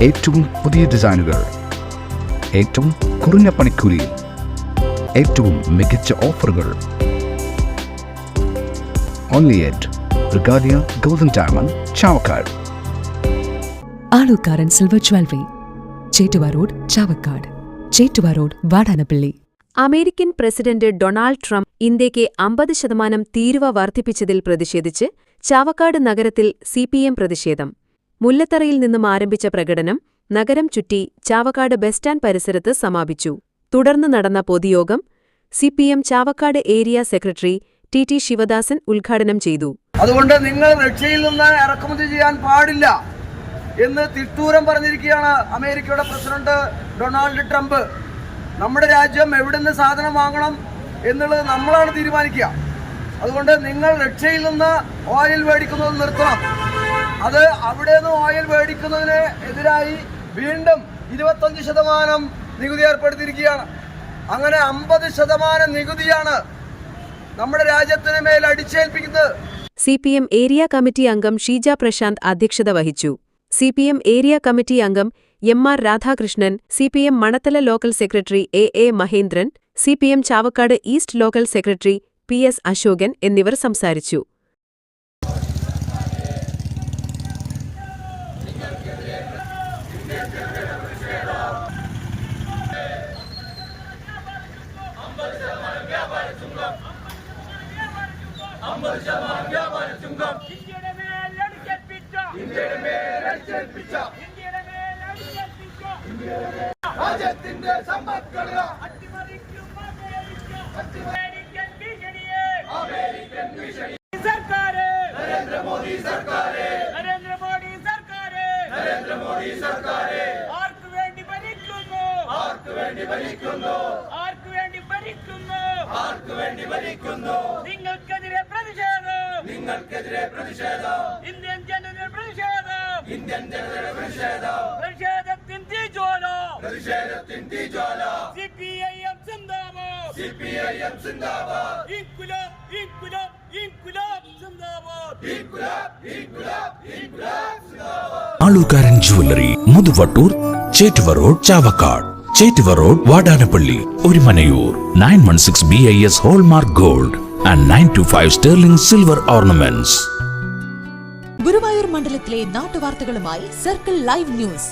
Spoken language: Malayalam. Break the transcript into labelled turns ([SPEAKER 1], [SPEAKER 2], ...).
[SPEAKER 1] ഏറ്റവും പുതിയ ഡിസൈനുകൾ, ഏറ്റവും കുറഞ്ഞ പണിക്കൂലി, ഏറ്റവും മികച്ച ഓഫറുകൾ. Only at Regalia Golden Diamond, Chavakkad.
[SPEAKER 2] Alukkaran silver jewellery, Chettuva road, Chavakkad. Chettuva road, Vadanappally.
[SPEAKER 3] American president Donald Trump ഇന്ത്യയ്ക്ക് 50% തീരുവ വർദ്ധിപ്പിച്ചതിൽ പ്രതിഷേധിച്ച് ചാവക്കാട് നഗരത്തിൽ സിപിഎം പ്രതിഷേധം. മുല്ലത്തറയിൽ നിന്നും ആരംഭിച്ച പ്രകടനം നഗരം ചുറ്റി ചാവക്കാട് ബസ് സ്റ്റാൻഡ് പരിസരത്ത് സമാപിച്ചു. തുടർന്ന് നടന്ന പൊതുയോഗം CPM Chavakkad area secretary T Sivadasan ഉദ്ഘാടനം ചെയ്തു.
[SPEAKER 4] അതുകൊണ്ട് നിങ്ങൾ റഷ്യയിൽ നിന്ന് ഇറക്കുമതി ചെയ്യാൻ പാടില്ല എന്ന് തിട്ടൂരം പറഞ്ഞിരിക്കുകയാണ് അമേരിക്കയുടെ പ്രസിഡന്റ് ഡൊണാൾഡ് ട്രംപ്. നമ്മുടെ രാജ്യം എവിടുന്ന് സാധനം വാങ്ങണം എന്നുള്ളത് നമ്മളാണ് തീരുമാനിക്കുക. അതുകൊണ്ട് നിങ്ങൾ റഷ്യയിൽ നിന്ന് ഓയിൽ മേടിക്കുന്നത് നിർത്തണം. അത് അവിടെ നിന്ന് ഓയിൽ മേടിക്കുന്നതിന് എതിരായി വീണ്ടും 25% നികുതി ഏർപ്പെടുത്തിയിരിക്കുകയാണ്. അങ്ങനെ 50% നികുതിയാണ് നമ്മുടെ രാജ്യത്തിന് മേൽ അടിച്ചേൽപ്പിക്കുന്നത്.
[SPEAKER 3] സിപിഎം ഏരിയ കമ്മിറ്റി അംഗം ഷീജ പ്രശാന്ത് അധ്യക്ഷത വഹിച്ചു. സിപിഎം ഏരിയ കമ്മിറ്റി അംഗം M R. Radhakrishnan, CPM Manathala local secretary A Mahendran, CPM Chavakkad east local secretary P S. Ashokan എന്നിവർ സംസാരിച്ചു.
[SPEAKER 4] രാജ്യത്തിന്റെ സമ്പദ്ഘടന നരേന്ദ്രമോദി സർക്കാരെ ആർക്കു വേണ്ടി ഭരിക്കുന്നു നിങ്ങൾക്കെതിരെ പ്രതിഷേധം ഇന്ത്യൻ ജനതയുടെ പ്രതിഷേധം പ്രതിഷേധത്തിൻ തീജ്വാല സിപിഐഎം സിന്ദാബാദ് ഇൻകുലാബ് സിന്ദാബാദ്.
[SPEAKER 5] Alukkaran jewellery, Muthuvattoor, Chettuva road, Chavakkad. Chettuva road, Vadanappally, Orumanayur. 916 BIS hallmark gold and 925 sterling silver ornaments.
[SPEAKER 6] Guruvayur മണ്ഡലത്തിലെ നാട്ടുവാർത്തകളുമായി സർക്കിൾ ലൈവ് ന്യൂസ്.